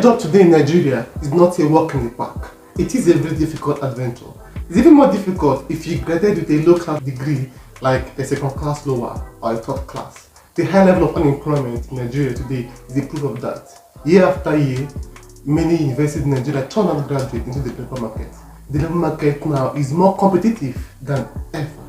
job today in Nigeria is not a walk in the park. It is a very difficult adventure. It's even more difficult if you graduate with a low-class degree like a second-class lower or a third class. The high level of unemployment in Nigeria today is a proof of that. Year after year, many universities in Nigeria turn undergraduate into the labor market. The labor market now is more competitive than ever.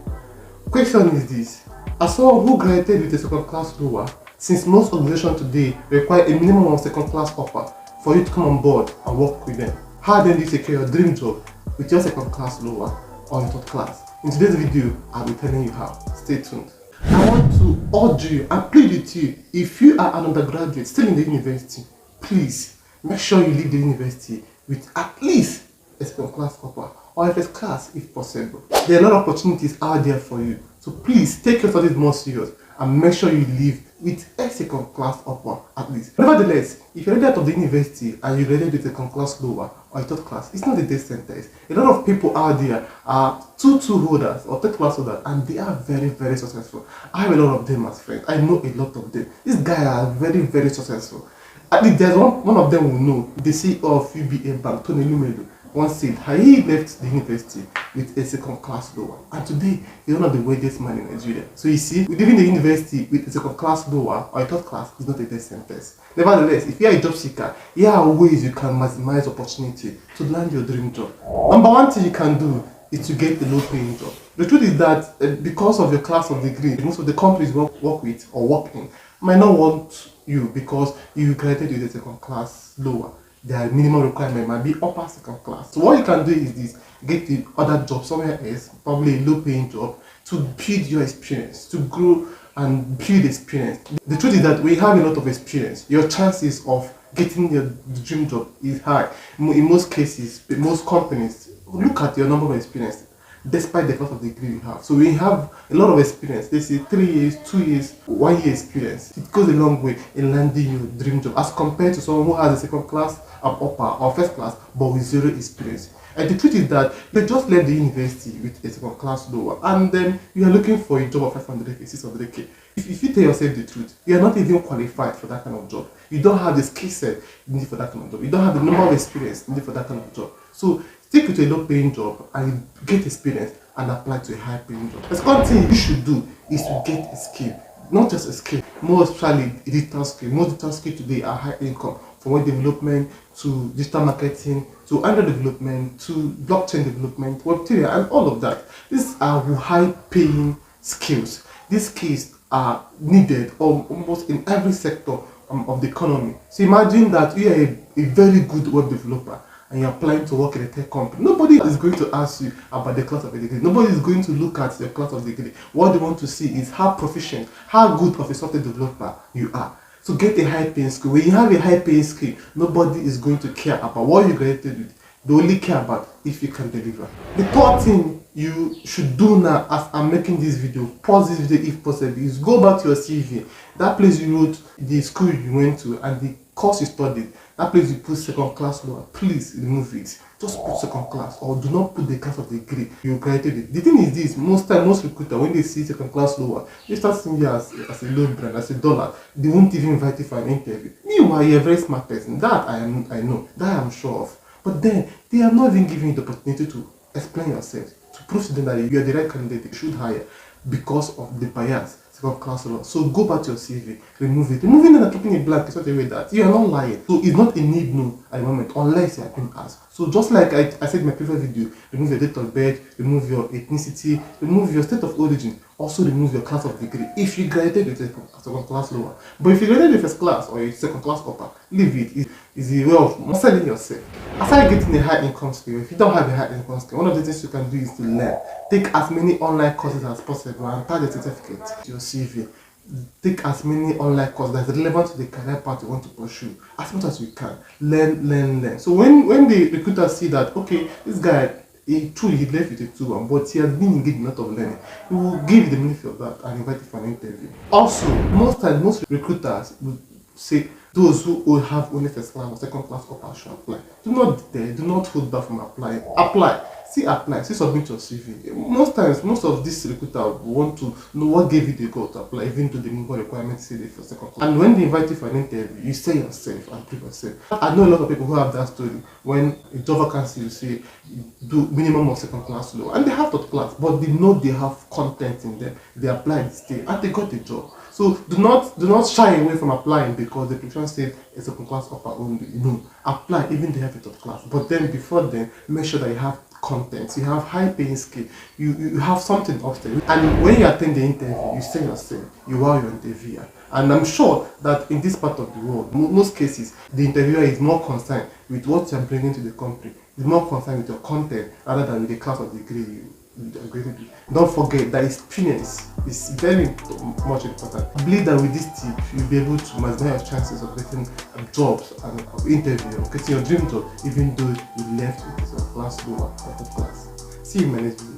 Question is this: as someone who graduated with a second-class lower, since most organizations today require a minimum of second-class offer for you to come on board and work with them, how then do you secure your dream job with your second-class lower or your third class? In today's video, I'll be telling you how. Stay tuned. I want to urge you and plead with you, if you are an undergraduate still in the university, please make sure you leave the university with at least a second-class offer or a first class if possible. There are a lot of opportunities out there for you, so please take your studies more serious and make sure you leave with a second-class offer at least. Nevertheless, if you're already out of the university and you graduate with a second-class lower or a third class, it's not a death sentence. A lot of people out there are 2-2 holders or third-class holders, and they are very, very successful. I have a lot of them as friends. I know a lot of them. These guys are very, very successful. At least there's one of them we know, the CEO of UBA Bank, Tony Lumelu, once said how he left the university with a second-class lower, and today he's one of the wealthiest men in Nigeria. So you see, leaving the university with a second-class lower or a third class is not a death sentence. Nevertheless, if you are a job seeker, here are ways you can maximize opportunity to land your dream job. Number one thing you can do is to get a low-paying job. The truth is that because of your class of degree, most of the companies you work with or work in might not want you because you graduated with a second-class lower. Their minimum requirement might be upper second class. So what you can do is this: get the other job somewhere else, probably a low paying job, to build your experience, to grow and build experience. The truth is that when you have a lot of experience, your chances of getting your dream job is high. In most cases, most companies look at your number of experience despite the class of degree you have. So when you have a lot of experience, they say 3 years, 2 years, 1 year experience, it goes a long way in landing your dream job as compared to someone who has a second class upper or first class but with zero experience. And the truth is that they just left the university with a second class lower, and then you are looking for a job of 500k, 600k. If you tell yourself the truth, you are not even qualified for that kind of job. You don't have the skill set needed for that kind of job. You don't have the number of experience needed for that kind of job. So stick with a low paying job and get experience and apply to a high paying job. The second thing you should do is to get a skill. Not just a skill, more especially digital skill. Most digital skills today are high income, from web development to digital marketing to Android development to blockchain development, Web3, and all of that. These are high paying skills. These skills are needed almost in every sector of the economy. So imagine that you are a very good web developer and you're applying to work in a tech company. Nobody is going to ask you about the class of a degree. Nobody is going to look at your class of degree. What they want to see is how proficient, how good of a software developer you are. So get a high paying skill. When you have a high paying skill, nobody is going to care about what you graduated with. They only care about if you can deliver. The third thing you should do now, as I'm making this video, pause this video if possible, is go back to your CV. That place you wrote the school you went to and the course you studied. That place you put second class lower, please remove it. Just put second class, or do not put the class of degree you graduated with. The thing is this: most recruiters, when they see second class lower, they start seeing you as a low brand, as a dollar. They won't even invite you for an interview. Meanwhile, you're a very smart person. That I know, that I'm sure of. But then they are not even giving you the opportunity to explain yourself, to prove to them that you are the right candidate they should hire because of the bias. Class law. So go back to your CV, remove it. Removing it and keeping it blank is not a way that you are not lying. So it's not a need no at the moment unless you are being asked. So just like I said in my previous video, remove your date of birth, remove your ethnicity, remove your state of origin, also remove your class of degree if you graduated with a second class lower. But if you graduated with first class or a second class upper, leave it. It's a way of selling yourself. Aside getting a high income skill, if you don't have a high income skill, one of the things you can do is to learn. Take as many online courses as possible and attach the certificate to your CV. Take as many online courses that is relevant to the career path you want to pursue as much as you can. Learn. So when the recruiters see that, okay, this guy, he left with a 2-1, but he has been engaged in a lot of learning, he will give you the benefit of that and invite you for an interview. Also, most recruiters will say those who have only first class or second class upper should apply. Do not hold back from applying. Apply. See apply, see submit your CV. Most times, most of these recruiters want to know what gave you the goal to apply, even though the minimum requirement say they for second class. And when they invite you for an interview, you say yourself and prove yourself. I know a lot of people who have that story. When a job vacancy, you say you do minimum of second class low, and they have third class, but they know they have content in them. They apply, they stay, and they got the job. So do not shy away from applying because the preference said it's second class upper only. No, apply even they have a third class. But then before then, make sure that you have content, you have high paying skill, you have something upstairs. And when you attend the interview, you say yourself, you are your interviewer. And I'm sure that in this part of the world, most cases, the interviewer is more concerned with what you're bringing to the company, is more concerned with your content rather than with the class or degree you graduated with. Don't forget that experience is very much important. I believe that with this tip, you'll be able to maximize your chances of getting jobs and interview, or getting your dream job, even though you left with your class lower or third class. See you in my next video.